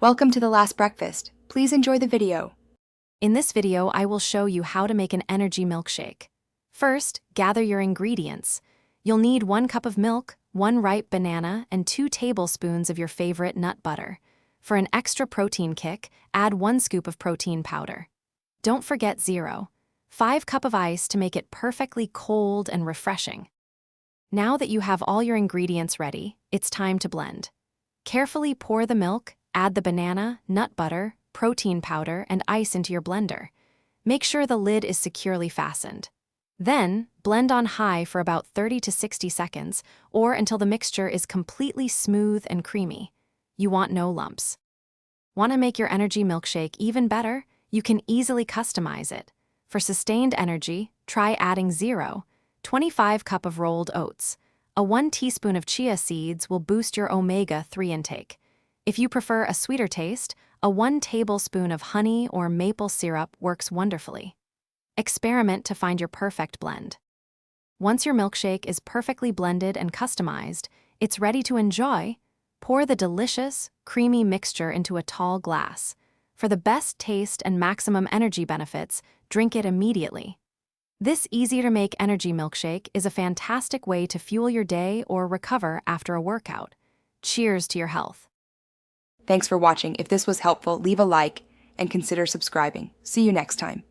Welcome to the last breakfast. Please enjoy the video. In this video, I will show you how to make an energy milkshake. First, gather your ingredients. You'll need 1 cup of milk, 1 ripe banana, and 2 tablespoons of your favorite nut butter. For an extra protein kick, add 1 scoop of protein powder. Don't forget 5 cup of ice to make it perfectly cold and refreshing. Now that you have all your ingredients ready, it's time to blend. Carefully pour the milk, add the banana, nut butter, protein powder, and ice into your blender. Make sure the lid is securely fastened. Then, blend on high for about 30 to 60 seconds, or until the mixture is completely smooth and creamy. You want no lumps. Want to make your energy milkshake even better? You can easily customize it. For sustained energy, try adding 25 cup of rolled oats. A 1 teaspoon of chia seeds will boost your omega-3 intake. If you prefer a sweeter taste, a 1 tablespoon of honey or maple syrup works wonderfully. Experiment to find your perfect blend. Once your milkshake is perfectly blended and customized, it's ready to enjoy. Pour the delicious, creamy mixture into a tall glass. For the best taste and maximum energy benefits, drink it immediately. This easy-to-make energy milkshake is a fantastic way to fuel your day or recover after a workout. Cheers to your health. Thanks for watching. If this was helpful, leave a like and consider subscribing. See you next time.